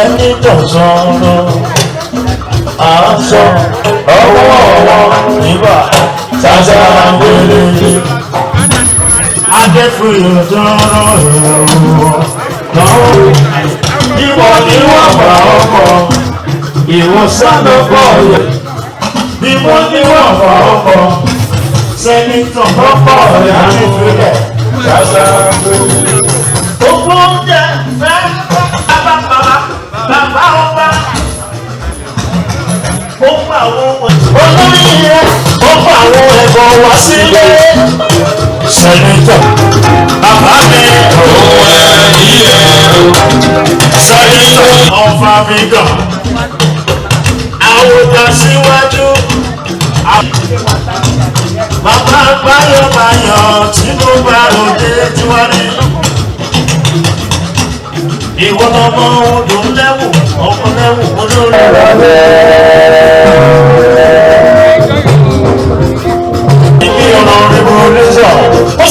Senator sọ̀rọ̀ aṣọ ọwọ́ nígbà sáṣà wẹlé. Adefuye'S sọ̀rọ̀ lọ́wọ́ ìwọ ni wọ́n fà ọkọ̀ ìwọ sálọ́kọ̀ yẹ. Ìwọ ni wọ́n fà ọkọ̀ Senator ọkọ̀ rẹ̀ Adefuye sáṣà wẹlé. Gbogbo oúnjẹ fẹ́ bàbá ọba ó fà àwọn olórí rẹ̀ ó fà àwọn ẹ̀bọ̀ wá sílé. Senator bàbá mi òun ẹ̀yìn Senator ọ̀fà mi gàn àwòdà síwájú. Bàbá báyọ̀báyọ̀ tí mo bá òde tí wá ní. Ìwọ ọmọ odò lẹ́wù ọmọ lẹ́wù olórí ìbí ọ̀nà ìbò lẹ́sọ̀ ó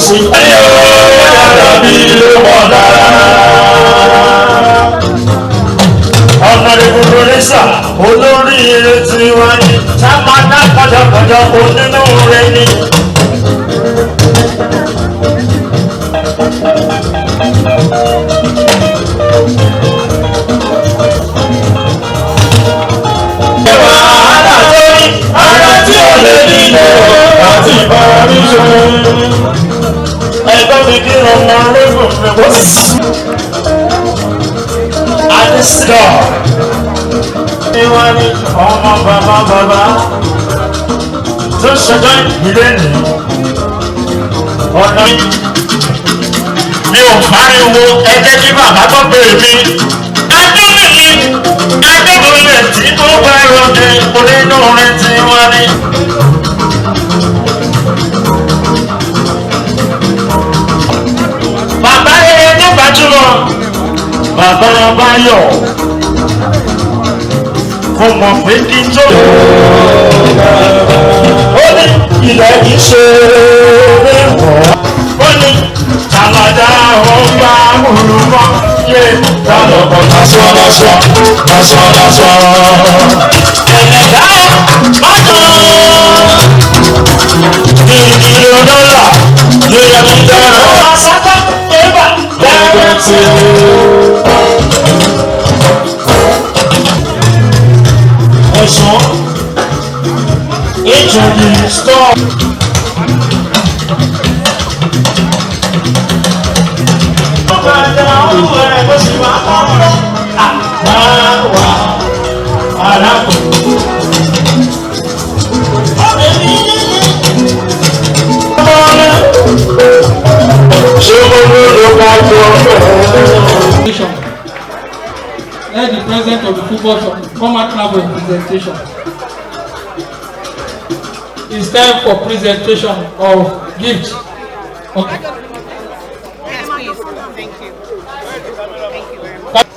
sì ayé ọ̀dà bí ló mọ̀ dára. Ọ̀nà ìbò lẹ́sọ̀ olórí ìrètí wáyé sábàdá kọjọkọjọ onínú rẹ ni. Ẹgbẹ́ mi kí ọmọ ológun mi wọ́n Adesina ni wọ́n ní ọmọ bàbá tó ṣẹjọ́ ìdílé ní ọ̀nà mi ò pariwo ẹgbẹ́ kí bàbá tó bèrè mi. Adébóyè tí mo bá rọ̀dé onínú rẹ̀ tí wọ́n ní. Bàbá yẹn ní gbajúmọ̀ bàbá Báyọ̀ kò mọ̀ pé kí n tó. Ó ní ilẹ̀ kìí ṣe é wọ̀. Ó ní tàlàdà ọgbà olùkọ́ yé tàlọ́kọ̀ lásán. Ẹ̀lẹ́dá bàtàn ìdílé dọ́là ló yẹ kí dáná. Àṣàkọ́ ẹ̀bà lẹ́yìn tí. Ẹ̀sùn ìjọba stop. Let the president of the football shop come out now for presentation. It's time for presentation of gifts. Okay. Yes, please. Thank you. Thank you very much.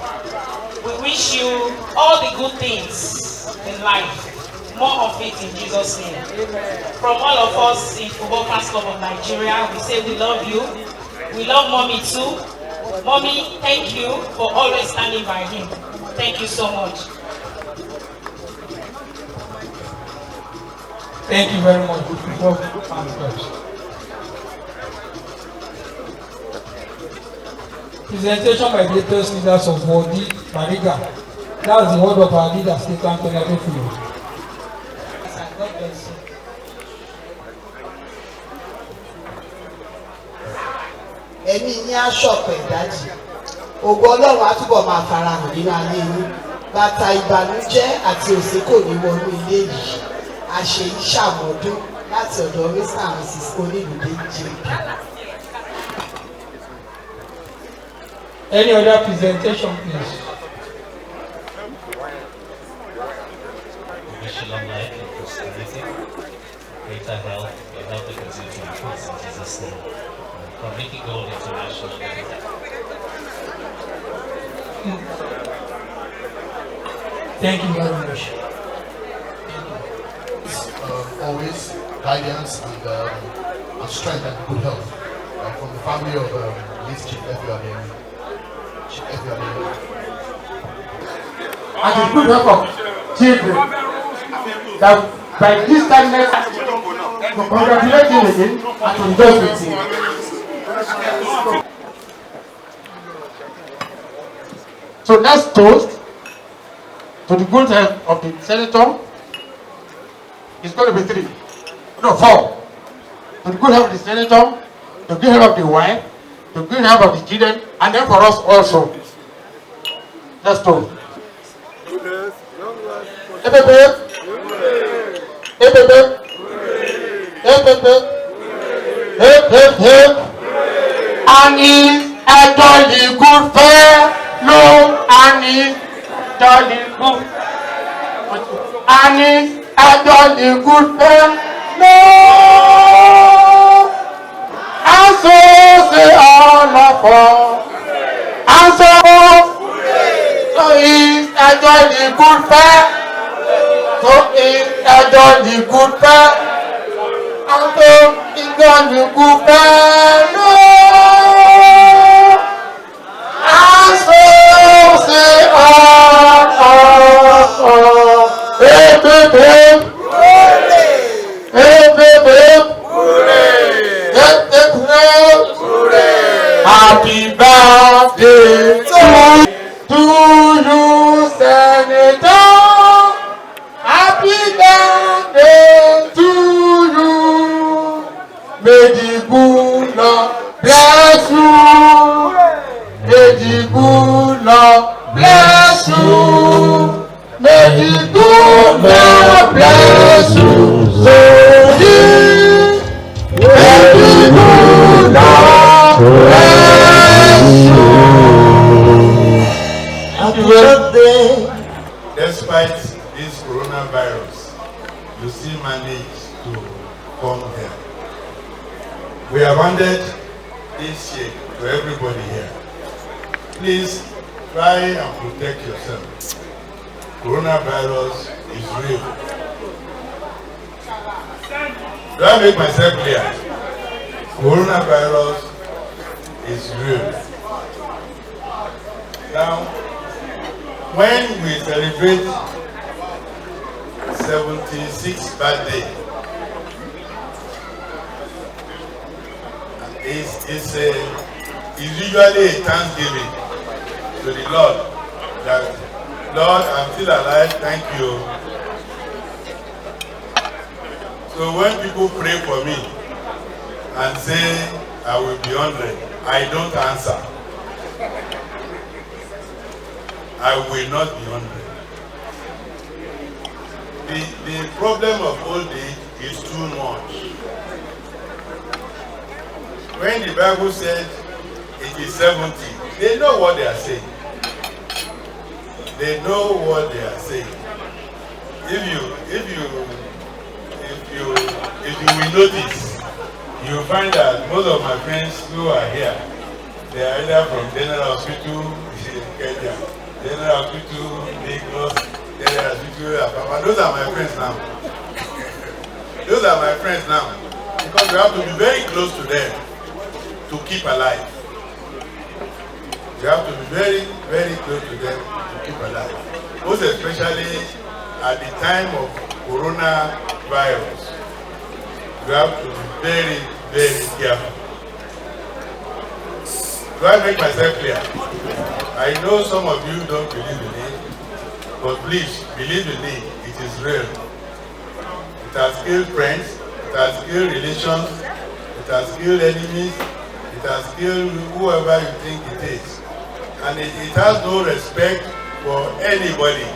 We wish you all the good things in life. More of it in Jesus' name. From all of us in Football Class Club of Nigeria, we say we love you. We love Mommy too. Mommy, thank you for always standing by him. Thank you so much. Thank you very much. Presentation by the latest leaders of Wadi Mariga. That's the word of our leader, State Anthony Adefuye. God bless you. Ẹ̀mí ní aṣọ̀pẹ̀ ìdájì ògo Ọlọ́run á túbọ̀ máa farahàn nínú ayé yín. Bàtà ìbànújẹ́ àti òṣè kò ní wọnú ilé yìí. Àṣeyí ṣàmọ́dún láti ọ̀dọ̀ Mr. and Mrs. Onílùdé JP. Any other presentation, please? Wish you long life and prosperity, greater health, your health will continue to increase in Jesus' name. From Mickey Gold International. Thank you very much. Always guidance and strength and good health from the family of Liz Chief Adefuye. And the good help of children. That by this time next, to congratulate him again and to rejoice with him. So let's toast to the good health of the senator. It's going to be 3. No, 4. To the good health of the senator, the good health of the wife, the good health of the children, and then for us also. Let's toast. And is a jolly good fellow, and is jolly good, and is a jolly good fellow, and so say all of us, and so is a jolly good fellow, so is a jolly good fellow, and so is jolly good fellow. Happy birthday to you, Senator. Happy birthday to you. May the good Lord bless you. May the good Lord bless you. May the good Lord bless you. So may the good Lord bless you. Happy birthday. Despite this coronavirus, you still manage to come here. We have handed this shake to everybody here. Please try and protect yourself. Coronavirus is real. Do I make myself clear? Coronavirus is real. Now, when we celebrate 76th birthday, it's usually a thanksgiving to the Lord that, Lord, I'm still alive, thank you. So when people pray for me and say I will be 100, I don't answer. I will not be 100. The problem of old age is too much. When the Bible said it is 70, they know what they are saying. They know what they are saying. If you will notice, you will find that most of my friends who are here, they are either from General Hospital, Kenya, General Hospital, Lagos, General Hospital, Apapa. Those are my friends now. Those are my friends now. Because we have to be very close to them to keep alive. You have to be very, very close to them to keep alive. Most especially at the time of coronavirus. You have to be very, very careful. Do I make myself clear? I know some of you don't believe in it, but please believe in it. It is real. It has killed friends, it has killed relations, it has killed enemies, it has killed whoever you think it is. And it has no respect for anybody.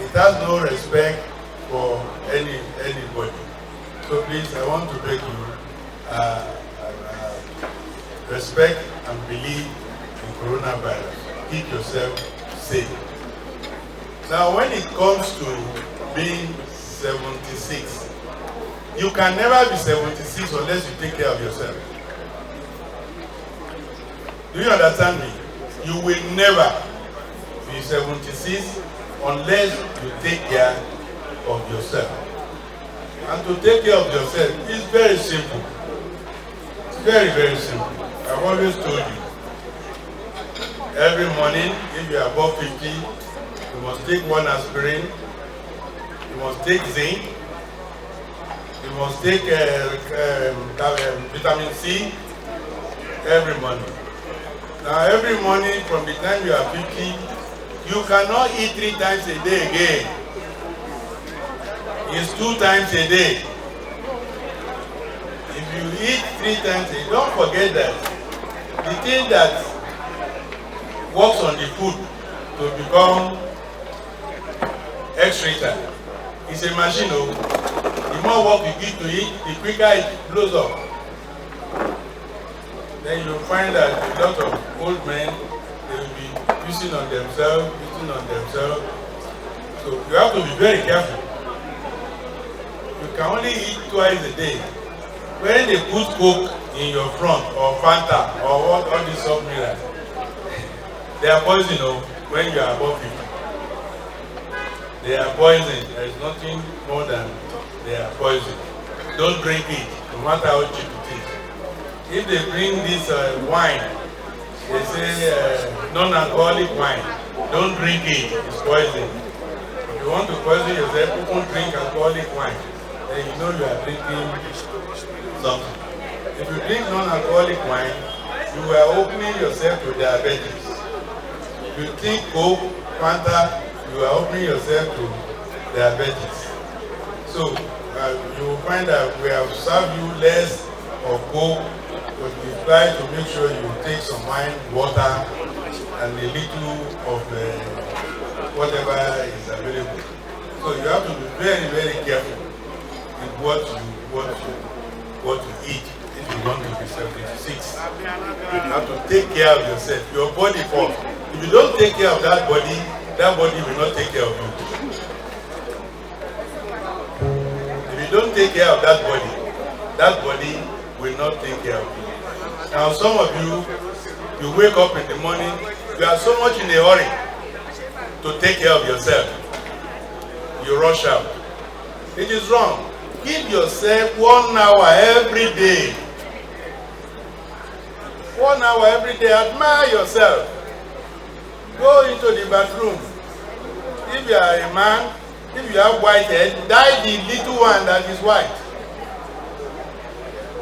It has no respect for anybody. So please, I want to beg you, respect and believe in coronavirus. Keep yourself safe. Now, when it comes to being 76, you can never be 76 unless you take care of yourself. Do you understand me? You will never be 76 unless you take care of yourself. And to take care of yourself is very simple. It's very, very simple. I've always told you. Every morning, if you are above 50, you must take 1 aspirin, you must take zinc, you must take vitamin C every morning. Now every morning from the time you are 50, you cannot eat 3 times a day again. It's 2 times a day. If you eat 3 times a day, don't forget that the thing that works on the food to become excreta is a machine. The more work you give to it, the quicker it blows up. Then you'll find that a lot of old men, they will be using on themselves. So you have to be very careful. You can only eat twice a day. When they put Coke in your front, or Fanta, or what, all these soft mirrors, they are poison when you are above 50. They are poison. There is nothing more than they are poison. Don't drink it, no matter how cheap it is. If they bring this wine, they say non-alcoholic wine, don't drink it, it's poison. If you want to poison yourself, don't drink alcoholic wine. Then you know you are drinking something. If you drink non-alcoholic wine, you are opening yourself to diabetes. If you drink Coke, Fanta, you are opening yourself to diabetes. So you will find that we have served you less of Coke, but we try to make sure you take some wine, water, and a little of whatever is available. So you have to be very, very careful with what you eat if you want to be 76. You have to take care of yourself, your body first. If you don't take care of that body will not take care of you. If you don't take care of that body will not take care of you. Now some of you wake up in the morning, you are so much in a hurry to take care of yourself. You rush out. It is wrong. Give yourself 1 hour every day. 1 hour every day. Admire yourself. Go into the bathroom. If you are a man, if you have white head, dye the little one that is white.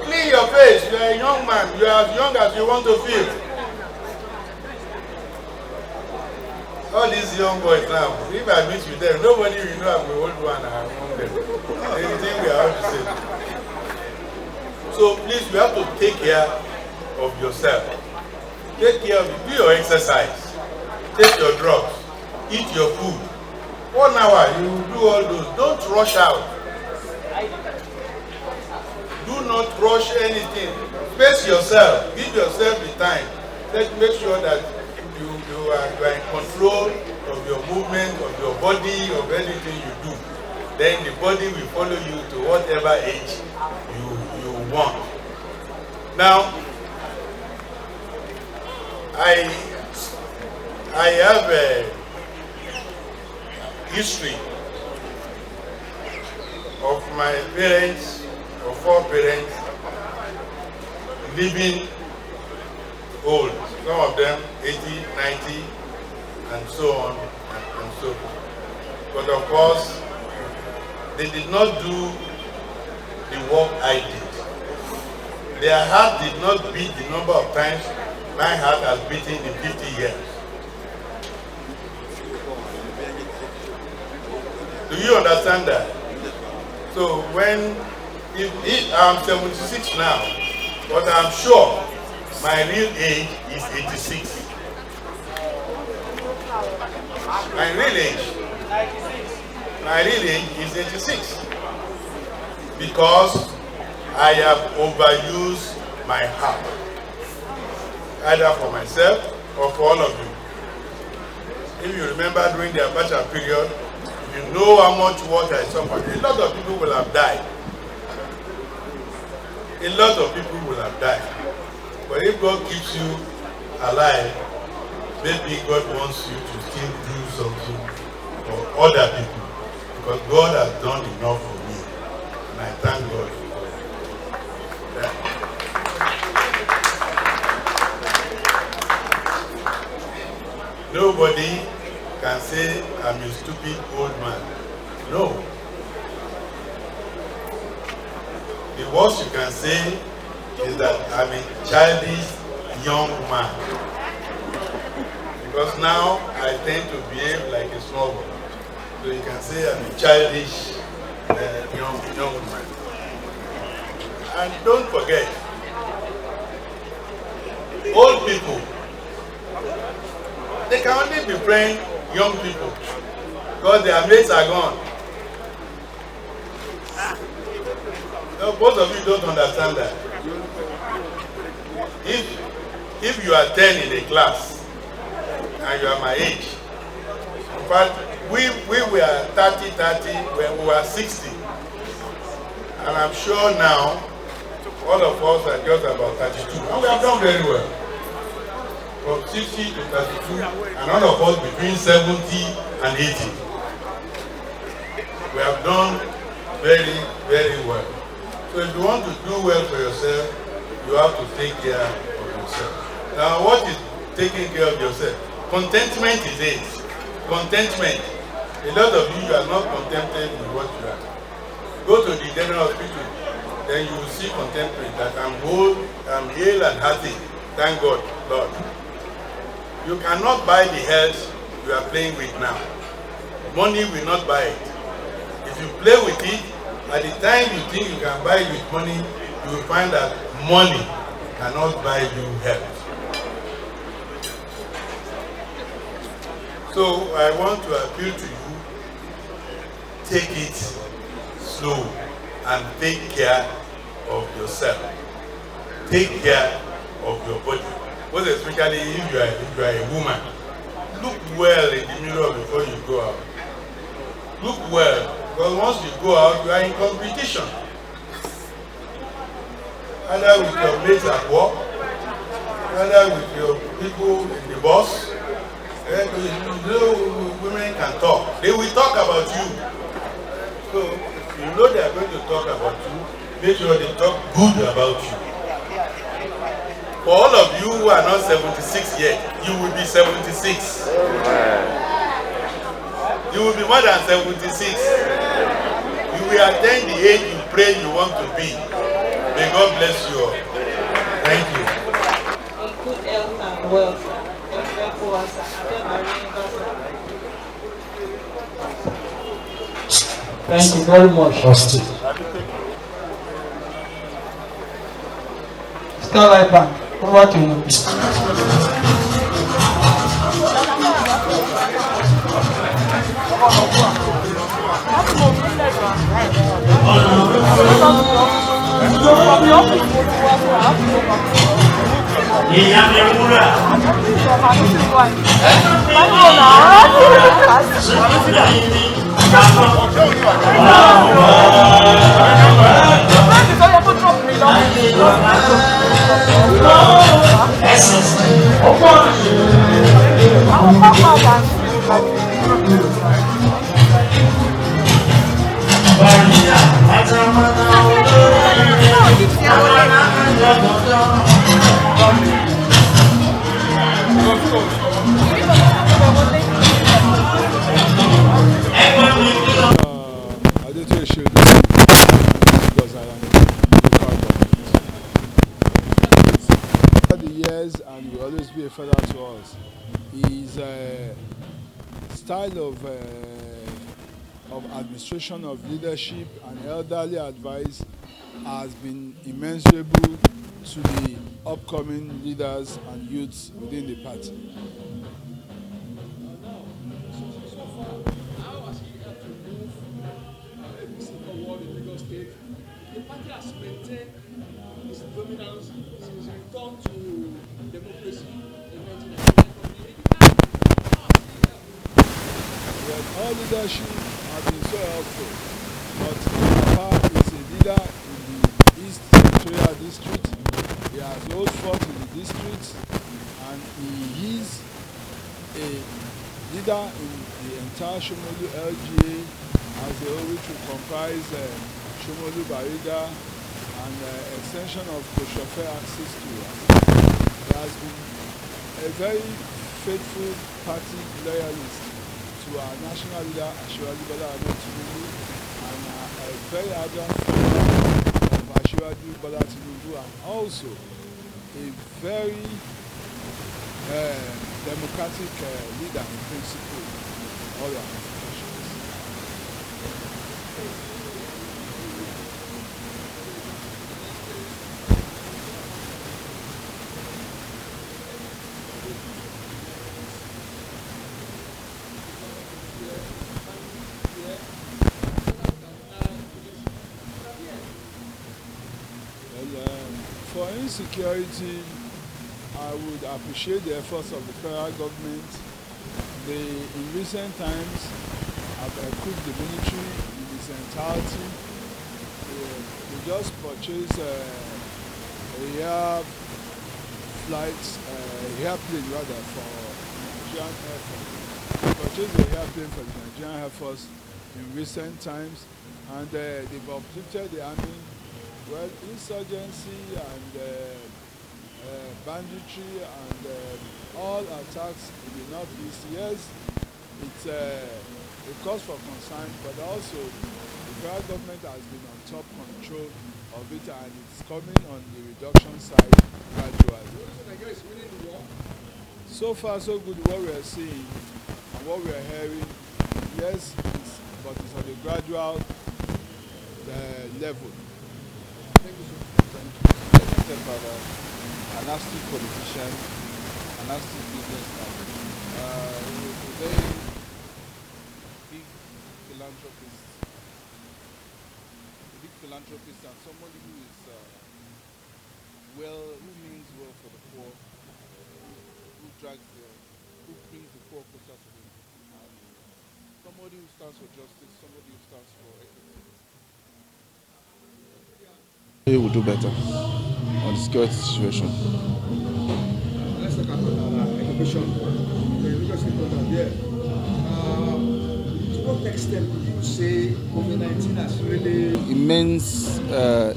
Clean your face. You are a young man. You are as young as you want to feel. All these young boys now, if I meet with them, nobody will know I'm the old one among them. They will think we are all the same. So please, you have to take care of yourself. Take care of it. Do your exercise. Take your drugs. Eat your food. 1 hour, you do all those. Don't rush out. Do not rush anything. Pace yourself. Give yourself the time. Let's make sure that you are in control of your movement, of your body, of anything you do. Then the body will follow you to whatever age you want. Now, I have a history of my parents, or 4 parents, living old. Some of them 80, 90, and so on and so forth. But of course, they did not do the work I did. Their heart did not beat the number of times my heart has beaten in 50 years. Do you understand that? So when I'm 76 now, but I'm sure my real age is 86. My real age is 86. Because I have overused my heart. Either for myself or for all of you. If you remember during the Abacha period, you know how much water I suffered. A lot of people will have died. A lot of people will have died. But if God keeps you alive, maybe God wants you to still do something for other people. Because God has done enough for me. And I thank God for that. nobody can say I'm a stupid old man. No. The worst you can say is that I'm a childish young man. Because now I tend to behave like a small boy. So you can say I'm a childish young man. And don't forget, old people, they can only befriend young people because their mates are gone. Now, both of you don't understand that. If you are 10 in a class and you are my age, in fact, we were 30 when we were 60. And I'm sure now, all of us are just about 32. And we have done very well. From 60 to 32, and all of us between 70 and 80. We have done very, very well. So if you want to do well for yourself, you have to take care of yourself. Now, what is taking care of yourself? Contentment is it. Contentment. A lot of you are not contented with what you are. Go to the general hospital, then you will see contentment that I'm whole, I'm hale and hearty. Thank God, Lord. You cannot buy the health you are playing with now. Money will not buy it. If you play with it, at the time you think you can buy it with money, you will find that money cannot buy you health. So I want to appeal to you, take it slow and take care of yourself. Take care of your body. Most especially if you are a woman. Look well in the mirror before you go out. Look well, because once you go out, you are in competition. Either with your mates at work, either with your people in the bus. Women can talk. They will talk about you. So, if you know they are going to talk about you, make sure they talk good about you. For all of you who are not 76 yet, you will be 76. You will be more than 76. You will attain the age you pray you want to be. May God bless you all. Thank you. In good health and wealth. Thank you very much. Starlight Bank, over to you. Adefuye'S because I am local government. Over the years, and will always be a father to us, his style of administration of leadership and elderly advice has been immeasurable to the upcoming leaders and youths within the party. The party has maintained its dominance since return to democracy in 1999. Well, all leadership has been so helpful, but Papa is a leader in the East Senatorial District. He has held forth in the district, and he is a leader in the entire Shomolu LGA as a whole, which will comprise Shomolu Bariga and extension of Koshofe access to us. He has been a very faithful party loyalist to our national leader, Asiwaju Bola Ahmed Tinubu, and a very ardent follower of Asiwaju Bola Tinubu, and also a very democratic leader in principle in all our institutions. For insecurity, I would appreciate the efforts of the federal government. In recent times, have equipped the military in its entirety. They just purchased a airplane rather for the Nigerian Air Force. They purchased an airplane for the Nigerian Air Force in recent times, and they've uplifted the army. Well, insurgency and banditry and all attacks in the northeast, yes, it's a cause for concern, but also the federal government has been on top control of it, and it's coming on the reduction side gradually. So far, so good. What we are seeing and what we are hearing, yes, but it's on a gradual level. Thank you so much. Elected by an nasty politician, a nasty businessman, a very big philanthropist, and somebody who is who means well for the poor, who brings the poor closer to him, and somebody who stands for justice, somebody who stands for equity. We will do better on the security situation. Let's talk about education. To what extent do you say COVID-19 has really immense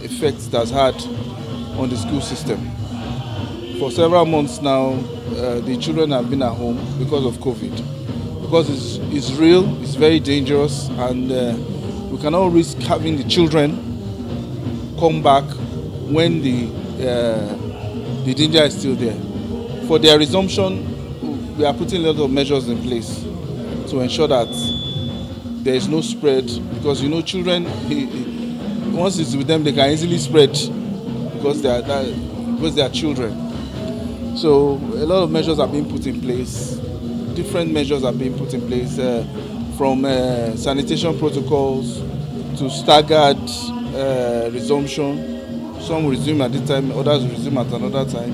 effects it has had on the school system? For several months now, the children have been at home because of COVID. Because it's real, it's very dangerous, and we cannot risk having the children come back when the danger is still there. For their resumption, we are putting a lot of measures in place to ensure that there is no spread, because children, once it's with them, they can easily spread because they are children. So a lot of measures are being put in place. Different measures are being put in place, from sanitation protocols to staggered resumption. Some resume at this time, others resume at another time.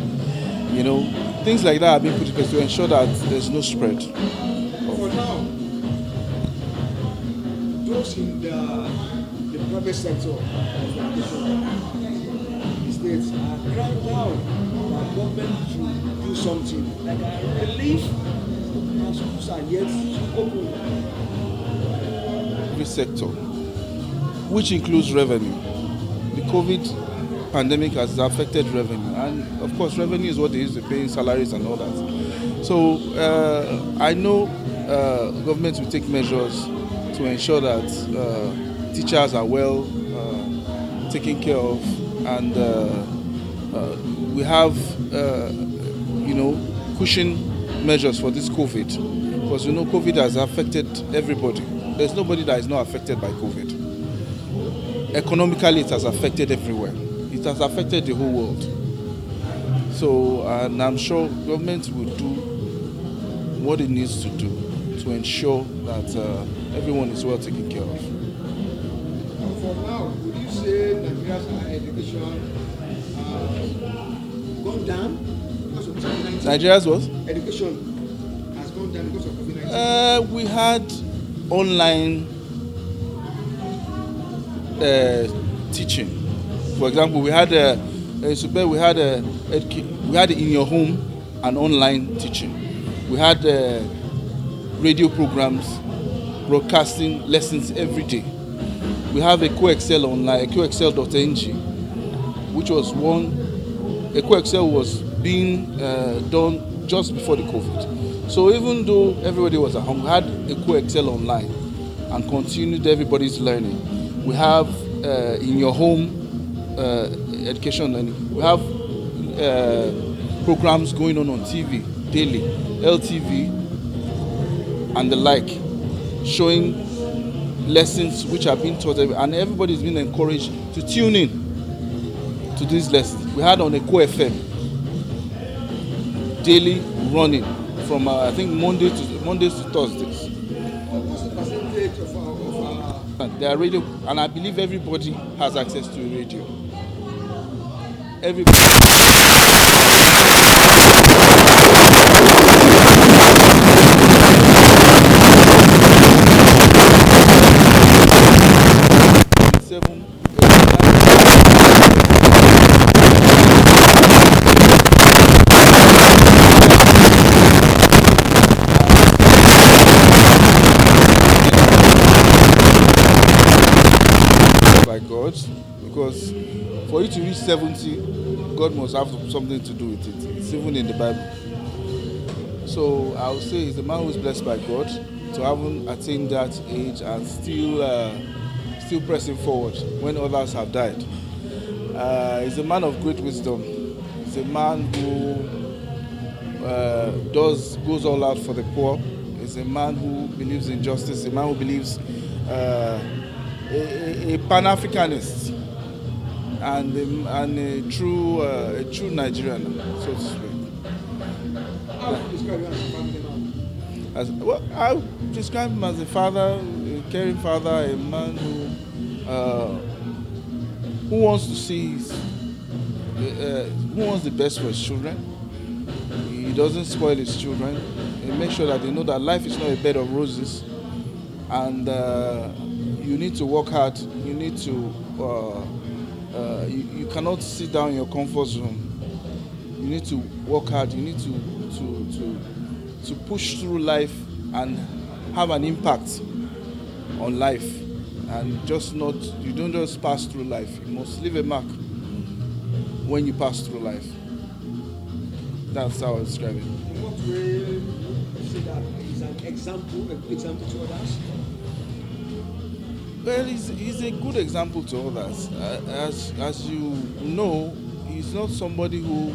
Things like that are being put in place to ensure that there's no spread. For now, those in the private sector of the states are crying down for government to do something like a relief, and schools are yet to open. Every sector, which includes revenue. The COVID pandemic has affected revenue, and of course revenue is what they use to pay salaries and all that. So I know government will take measures to ensure that teachers are well taken care of, and we have cushion measures for this COVID, because COVID has affected everybody. There's nobody that is not affected by COVID. Economically, it has affected everywhere. It has affected the whole world. So, and I'm sure government will do what it needs to do to ensure that everyone is well taken care of. For now, would you say Nigeria's higher education gone down because of COVID-19? Nigeria's what? Education has gone down because of COVID-19? We had online teaching. For example, we had we had in your home and online teaching. We had radio programs broadcasting lessons every day. We have a QXL online, QXL.ng, which was a QXL was being done just before the COVID. So even though everybody was at home, we had Eco Excel online and continued everybody's learning. We have in your home education learning. We have programs going on TV daily, LTV and the like, showing lessons which are being taught, and everybody's been encouraged to tune in to these lessons. We had on Eco FM daily running from I think Mondays to Thursdays. What's the percentage of our They are radio, and I believe everybody has access to a radio. Everybody. By God, because for you to reach 70, God must have something to do with it. It's even in the Bible. So I would say he's a man who is blessed by God to having attained that age and still pressing forward when others have died. He's a man of great wisdom. He's a man who goes all out for the poor. He's a man who believes in justice. A man who believes a Pan-Africanist and a true Nigerian, so to speak. How would you describe him as a family man? I would describe him as a father, a caring father, a man who wants to see who wants the best for his children. He doesn't spoil his children. He makes sure that they know that life is not a bed of roses, and you need to work hard. You need to. You cannot sit down in your comfort zone. You need to work hard. You need to push through life and have an impact on life, and you don't just pass through life. You must leave a mark when you pass through life. That's how I describe it. In what way would you say that he's a good example to others? Well, he's a good example to others. As you know, he's not somebody who,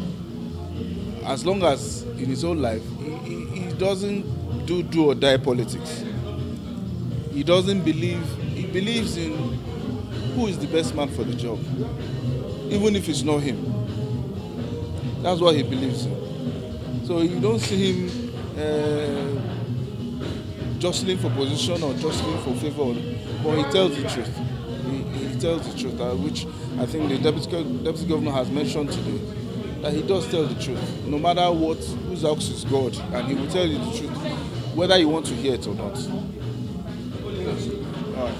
as long as in his own life, he doesn't do or die politics. He believes in who is the best man for the job, even if it's not him. That's what he believes in. So you don't see him jostling for position or jostling for favor, but he tells the truth. He tells the truth, which I think the deputy governor has mentioned today, that he does tell the truth, no matter what, whose house is God, and he will tell you the truth, whether you want to hear it or not. All right.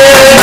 I wanna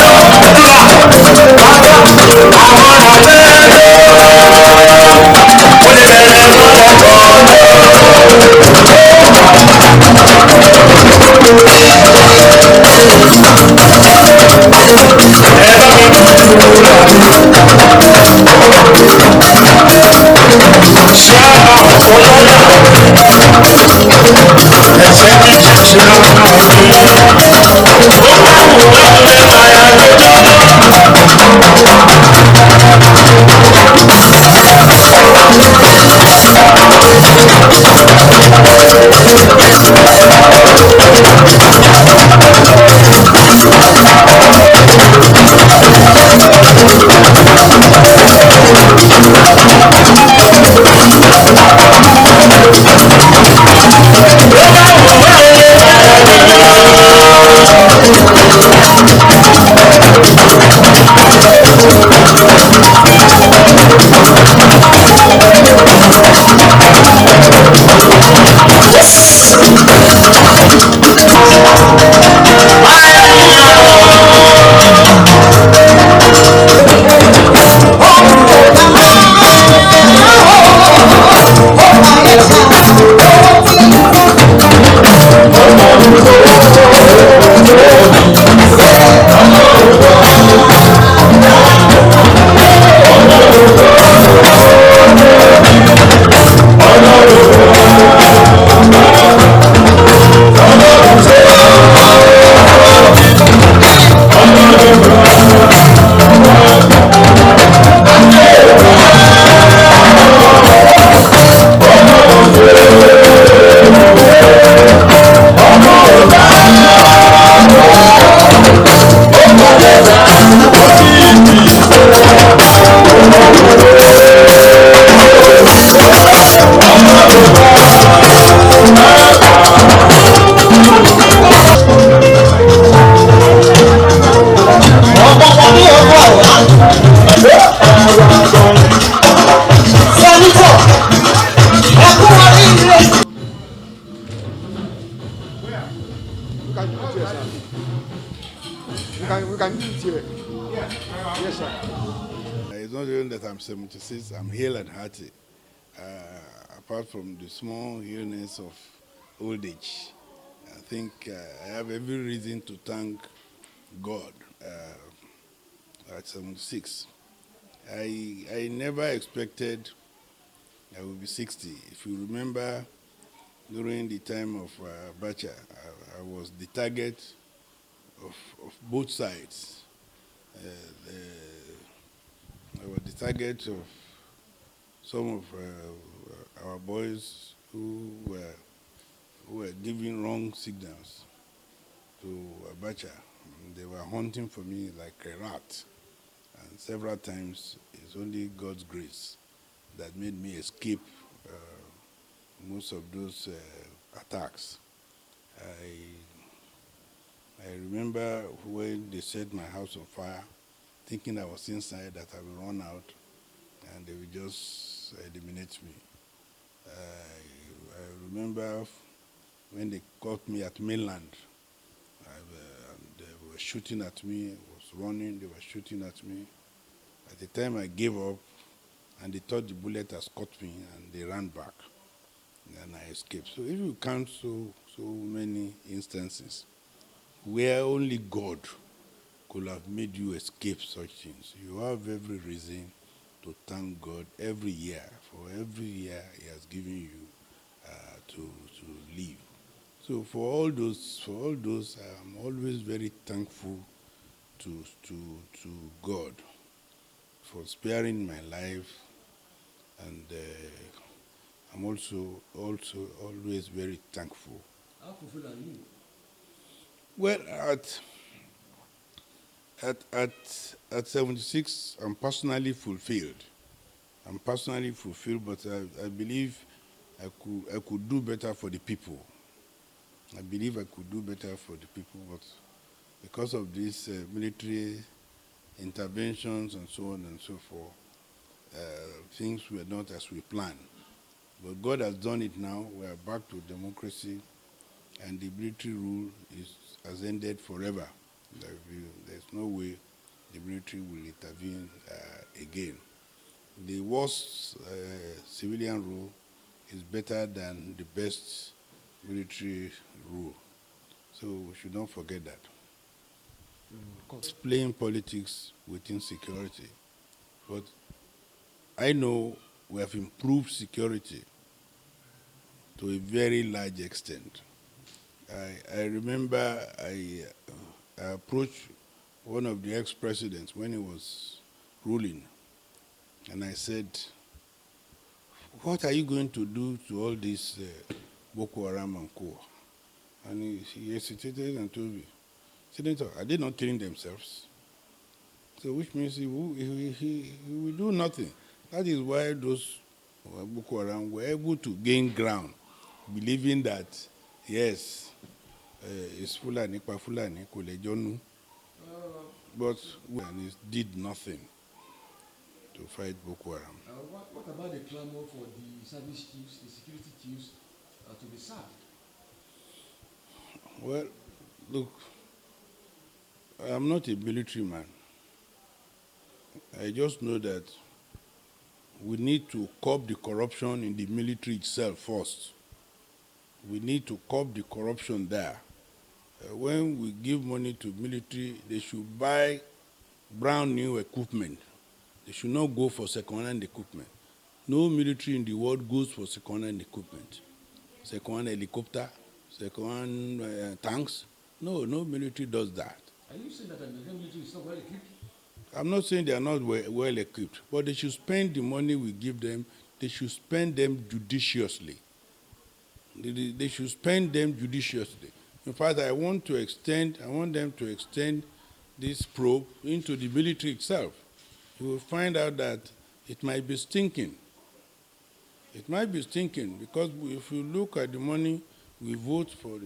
Yes, sir. It's not even that I'm 76, I'm hale and hearty. Apart from the small illness of old age, I think I have every reason to thank God at 76. I never expected I would be 60. If you remember, during the time of Abacha, I was the target of both sides. I was the target of some of our boys who were giving wrong signals to Abacha. They were hunting for me like a rat. And several times, it's only God's grace that made me escape most of those attacks. I remember when they set my house on fire, thinking I was inside, that I will run out, and they will just eliminate me. I remember when they caught me at mainland, they were shooting at me, I was running, they were shooting at me. At the time I gave up, and they thought the bullet has caught me, and they ran back, and I escaped. So if you count so many instances where only God could have made you escape such things, you have every reason to thank God every year for every year He has given you to live. So for all those, I'm always very thankful to God for sparing my life, and I'm also always very thankful. How fulfilled are you? Well, at 76, I'm personally fulfilled. But I believe I could do better for the people. I believe I could do better for the people, but because of these military interventions and so on and so forth, things were not as we planned. But God has done it now. We are back to democracy, and the military rule has ended forever. There's no way the military will intervene again. The worst civilian rule is better than the best military rule. So we should not forget that. It's playing politics within security. But I know we have improved security to a very large extent. I remember I approached one of the ex-presidents when he was ruling, and I said, "What are you going to do to all this Boko Haram and Co?" And he hesitated and told me, "Senator, are they not killing themselves?" So which means he will do nothing. That is why those Boko Haram were able to gain ground, believing that, yes, it's Fulani, Kulejonu, but it did nothing to fight Boko Haram. What about the clamor for the service chiefs, the security chiefs, to be sacked? Well, look, I'm not a military man. I just know that we need to curb the corruption in the military itself first. We need to curb the corruption there. When we give money to military, they should buy brand new equipment. They should not go for second-hand equipment. No military in the world goes for second-hand equipment. Second-hand helicopter, second-hand tanks. No military does that. Are you saying that the military is not well equipped? I'm not saying they are not well equipped, but they should spend the money we give them. They should spend them judiciously. They should spend them judiciously. In fact, I want them to extend this probe into the military itself. You will find out that it might be stinking. It might be stinking because if you look at the money we vote for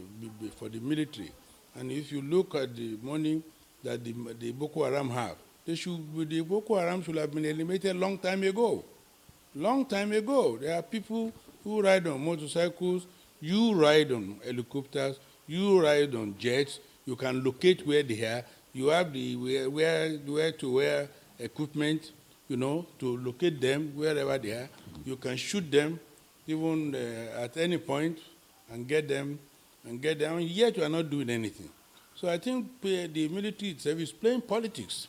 the military, and if you look at the money that the Boko Haram have, the Boko Haram should have been eliminated long time ago. Long time ago. There are people who ride on motorcycles, you ride on helicopters, you ride on jets, you can locate where they are, You have the where to wear equipment, you know, to locate them wherever they are. You can shoot them even at any point and get them, and yet you are not doing anything. So I think the military itself is playing politics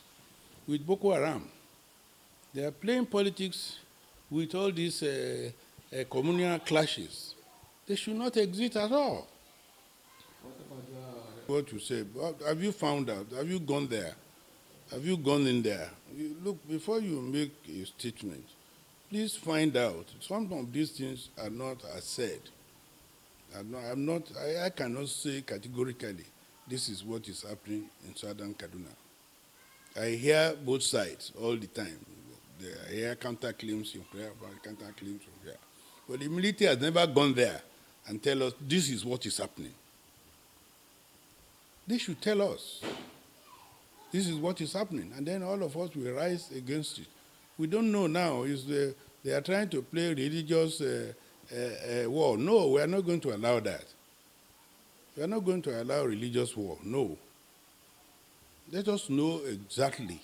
with Boko Haram. They are playing politics with all these communal clashes. They should not exist at all. What you say, have you found out? Have you gone there? Have you gone in there? Look, before you make a statement, please find out. Some of these things are not as said. I cannot say categorically this is what is happening in southern Kaduna. I hear both sides all the time. I hear counter claims from here, counter claims from here. But the military has never gone there and tell us this is what is happening. They should tell us this is what is happening, and then all of us will rise against it. We don't know now. They are trying to play religious war. No, we are not going to allow that. We are not going to allow religious war. No. Let us know exactly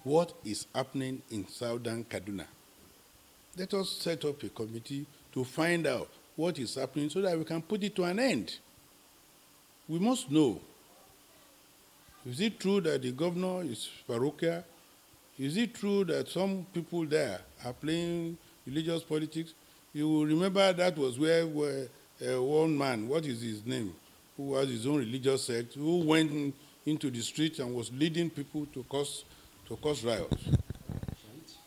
what is happening in southern Kaduna. Let us set up a committee to find out what is happening so that we can put it to an end. We must know. Is it true that the governor is parochial? Is it true that some people there are playing religious politics? You will remember that was where one man, what is his name, who has his own religious sect, who went into the street and was leading people to cause riots.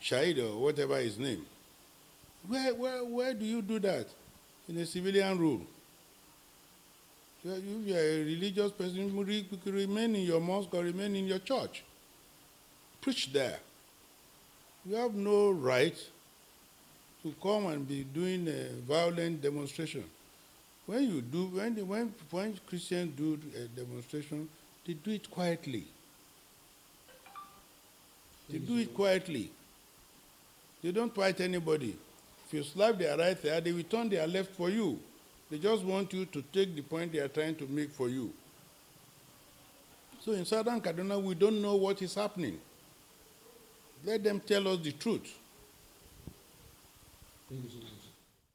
Shahid or whatever his name. Where do you do that? In a civilian rule. If you are a religious person, you remain in your mosque or remain in your church. Preach there. You have no right to come and be doing a violent demonstration. When Christians do a demonstration, they do it quietly. They do it quietly. They don't fight anybody. If you slap their right there, they will turn their left for you. They just want you to take the point they are trying to make for you. So in southern Kaduna, we don't know what is happening. Let them tell us the truth. Thank you so much.